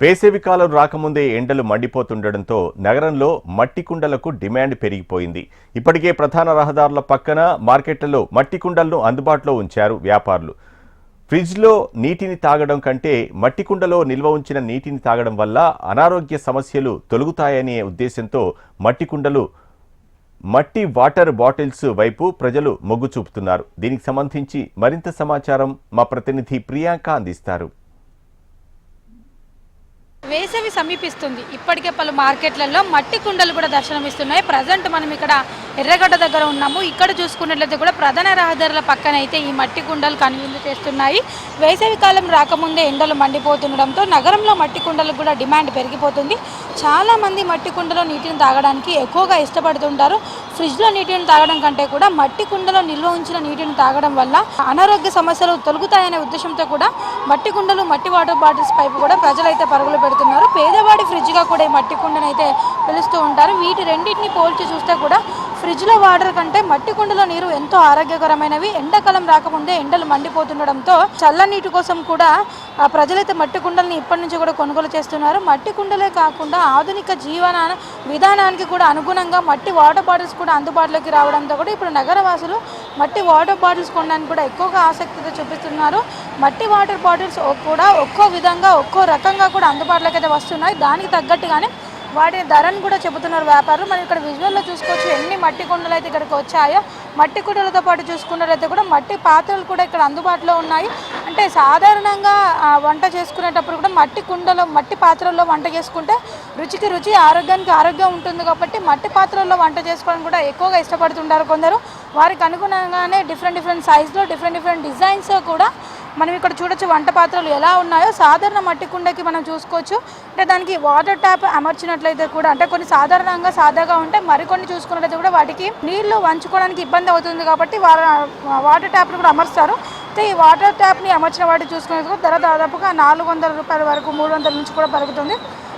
వేసవికాలం రాకముందే ఎండలు మండిపోతుండటంతో నగరంలో మట్టి కుండలకు డిమాండ్ పెరిగిపోయింది. ఇప్పటికే ప్రధాన రహదారుల పక్కన మార్కెట్లలో మట్టి కుండలను అందుబాటులో ఉంచారు వ్యాపారులు. ఫ్రిడ్జ్లో నీటిని తాగడం కంటే మట్టి కుండలో నిల్వ ఉంచిన నీటిని తాగడం వల్ల అనారోగ్య సమస్యలు తొలగుతాయనే ఉద్దేశంతో మట్టి వాటర్ బాటిల్స్ వైపు ప్రజలు మొగ్గు చూపుతున్నారు. దీనికి సంబంధించి మరింత సమాచారం మా ప్రతినిధి ప్రియాంక అందిస్తారు. వేసవి సమీపిస్తుంది. ఇప్పటికే పలు మార్కెట్లలో మట్టి కుండలు కూడా దర్శనమిస్తున్నాయి. ప్రజెంట్ మనం ఇక్కడ ఎర్రగడ్డ దగ్గర ఉన్నాము. ఇక్కడ చూసుకున్నట్లయితే కూడా ప్రధాన రహదారుల పక్కన అయితే ఈ మట్టి కుండలు కనువిందు చేస్తున్నాయి. వేసవి కాలం రాకముందే ఎండలు మండిపోతుండడంతో నగరంలో మట్టి కుండలకు కూడా డిమాండ్ పెరిగిపోతుంది. చాలామంది మట్టి కుండలో నీటిని తాగడానికి ఎక్కువగా ఇష్టపడుతుంటారు. ఫ్రిడ్జ్లో నీటిని తాగడం కంటే కూడా మట్టి కుండలో నిల్వ ఉంచిన నీటిని తాగడం వల్ల అనారోగ్య సమస్యలు తొలగుతాయనే ఉద్దేశంతో కూడా మట్టి కుండలు, మట్టి వాటర్ బాటిల్స్ పైపు కూడా ప్రజలైతే పరుగులు పెడుతున్నారు. పేదవాడి ఫ్రిడ్జ్గా కూడా ఈ మట్టి కుండను అయితే పిలుస్తూ ఉంటారు. వీటి రెండింటిని పోల్చి చూస్తే కూడా ఫ్రిడ్జ్లో వాటర్ కంటే మట్టి కుండలో నీరు ఎంతో ఆరోగ్యకరమైనవి. ఎండాకాలం రాకముందే ఎండలు మండిపోతుండడంతో చల్లనీటి కోసం కూడా ప్రజలైతే మట్టి కుండల్ని ఇప్పటి నుంచి కూడా కొనుగోలు చేస్తున్నారు. మట్టి కుండలే కాకుండా ఆధునిక జీవన విధానానికి కూడా అనుగుణంగా మట్టి వాటర్ బాటిల్స్ కూడా అందుబాటులోకి రావడంతో కూడా ఇప్పుడు నగరవాసులు మట్టి వాటర్ బాటిల్స్ కొనడానికి కూడా ఎక్కువగా ఆసక్తితో చూపిస్తున్నారు. మట్టి వాటర్ బాటిల్స్ కూడా ఒక్కో విధంగా ఒక్కో రకంగా కూడా అందుబాటులోకి అయితే వస్తున్నాయి. దానికి తగ్గట్టుగానే వాటి ధరను కూడా చెబుతున్నారు వ్యాపారులు. మనం ఇక్కడ విజువల్లో చూసుకోవచ్చు ఎన్ని మట్టి కుండలు అయితే ఇక్కడికి వచ్చాయో. మట్టి కుండలతో పాటు చూసుకున్నట్లయితే కూడా మట్టి పాత్రలు కూడా ఇక్కడ అందుబాటులో ఉన్నాయి. అంటే సాధారణంగా వంట చేసుకునేటప్పుడు కూడా మట్టి కుండలో, మట్టి పాత్రల్లో వంట చేసుకుంటే రుచికి రుచి, ఆరోగ్యానికి ఆరోగ్యం ఉంటుంది కాబట్టి మట్టి పాత్రల్లో వంట చేసుకోవడం కూడా ఎక్కువగా ఇష్టపడుతుంటారు కొందరు. వారికి అనుగుణంగానే డిఫరెంట్ సైజులో డిఫరెంట్ డిజైన్స్ కూడా మనం ఇక్కడ చూడొచ్చు. వంట పాత్రలు ఎలా ఉన్నాయో సాధారణ మట్టి కుండకి మనం చూసుకోవచ్చు. అంటే దానికి వాటర్ ట్యాప్ అమర్చినట్లయితే కూడా, అంటే కొన్ని సాధారణంగా సాదాగా ఉంటే, మరికొన్ని చూసుకున్నట్లయితే కూడా వాటికి నీళ్లు వంచుకోవడానికి ఇబ్బంది అవుతుంది కాబట్టి వాటర్ ట్యాప్ని కూడా అమర్స్తారు. అయితే ఈ వాటర్ ట్యాప్ని అమర్చిన వాటి చూసుకునేందుకు ధర దాదాపుగా 400 రూపాయల వరకు, 300 నుంచి కూడా పలుకుతుంది.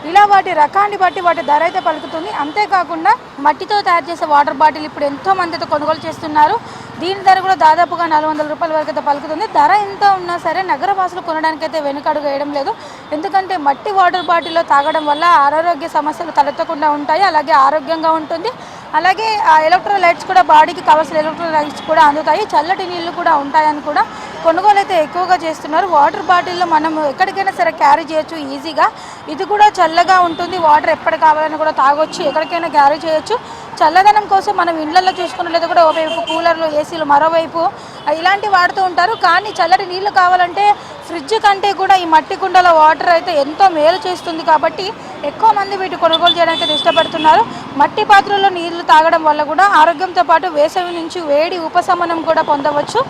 ఇలా వాటి రకాన్ని బట్టి వాటి ధర అయితే పలుకుతుంది. అంతేకాకుండా మట్టితో తయారు చేసే వాటర్ బాటిల్ ఇప్పుడు ఎంతో మంది అయితే కొనుగోలు చేస్తున్నారు. దీని ధర కూడా దాదాపుగా 400 రూపాయల వరకు అయితే పలుకుతుంది. ధర ఎంత ఉన్నా సరే నగరవాసులు కొనడానికైతే వెనుకడుగు వేయడం లేదు. ఎందుకంటే మట్టి వాటర్ బాటిల్లో తాగడం వల్ల అనారోగ్య సమస్యలు తలెత్తకుండా ఉంటాయి, అలాగే ఆరోగ్యంగా ఉంటుంది. అలాగే ఆ ఎలక్ట్రోలైట్స్ కూడా, బాడీకి కావాల్సిన ఎలక్ట్రోలైట్స్ కూడా అందుతాయి, చల్లటి నీళ్లు కూడా ఉంటాయని కూడా కొనుగోలు అయితే ఎక్కువగా చేస్తున్నారు. వాటర్ బాటిల్లో మనం ఎక్కడికైనా సరే క్యారీ చేయొచ్చు ఈజీగా. ఇది కూడా చల్లగా ఉంటుంది. వాటర్ ఎప్పటి కావాలని కూడా తాగొచ్చు, ఎక్కడికైనా క్యారీ చేయొచ్చు. చల్లదనం కోసం మనం ఇళ్లలో చూసుకున్నట్లయితే కూడా ఓవైపు కూలర్లు, ఏసీలు, మరోవైపు ఇలాంటివి వాడుతూ ఉంటారు. కానీ చల్లటి నీళ్లు కావాలంటే ఫ్రిడ్జ్ కంటే కూడా ఈ మట్టి కుండల వాటర్ అయితే ఎంతో మేలు చేస్తుంది కాబట్టి ఎక్కువ మంది వీటి కొనుగోలు చేయడానికి అయితే ఇష్టపడుతున్నారు. మట్టి పాత్రల్లో నీళ్లు తాగడం వల్ల కూడా ఆరోగ్యంతో పాటు వేసవి నుంచి వేడి ఉపశమనం కూడా పొందవచ్చు.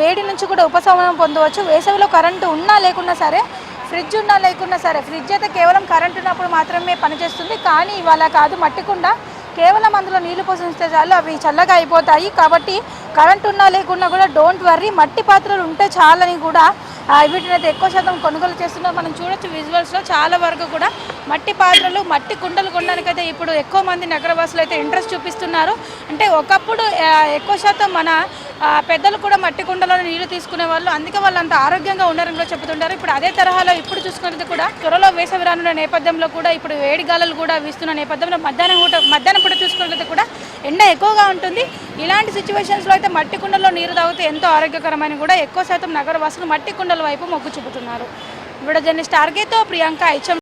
వేడి నుంచి కూడా ఉపశమనం పొందవచ్చు. వేసవిలో కరెంటు ఉన్నా లేకున్నా సరే, ఫ్రిడ్జ్ ఉన్నా లేకున్నా సరే, ఫ్రిడ్జ్ అయితే కేవలం కరెంటు ఉన్నప్పుడు మాత్రమే పనిచేస్తుంది. కానీ ఇవాళ కాదు, మట్టి కుండ కేవలం అందులో నీళ్లు పోసిస్తే చాలు అవి చల్లగా అయిపోతాయి. కాబట్టి కరెంట్ ఉన్నా లేకున్నా కూడా డోంట్ వర్రీ, మట్టి పాత్రలు ఉంటే చాలని కూడా వీటిని అయితే ఎక్కువ శాతం కొనుగోలు చేస్తున్నారు. మనం చూడొచ్చు విజువల్స్లో చాలా వరకు కూడా మట్టి పాత్రలు, మట్టి కుండలు కొనడానికైతే ఇప్పుడు ఎక్కువ మంది నగరవాసులు అయితే ఇంట్రెస్ట్ చూపిస్తున్నారు. అంటే ఒకప్పుడు ఎక్కువ శాతం మన పెద్దలు కూడా మట్టి కుండలో నీళ్లు తీసుకునే వాళ్ళు, అందుకే వాళ్ళు అంత ఆరోగ్యంగా ఉన్నారని కూడా చెబుతుంటారు. ఇప్పుడు అదే తరహాలో ఇప్పుడు చూసుకున్నది కూడా త్వరలో వేసవి రానున్న నేపథ్యంలో కూడా ఇప్పుడు వేడి గాలులు కూడా వీస్తున్న నేపథ్యంలో మధ్యాహ్నం పూట చూసుకున్నట్లయితే కూడా ఎండ ఎక్కువగా ఉంటుంది. ఇలాంటి సిచ్యువేషన్స్లో అయితే మట్టి కుండలో నీరు తాగితే ఎంతో ఆరోగ్యకరమైన కూడా ఎక్కువ శాతం నగరవాసులు మట్టి కుండల వైపు మొగ్గు చూపుతున్నారు. వీడియో జర్నలిస్ట్ ఆర్కేతో ప్రియాంక, హెచ్ఎం.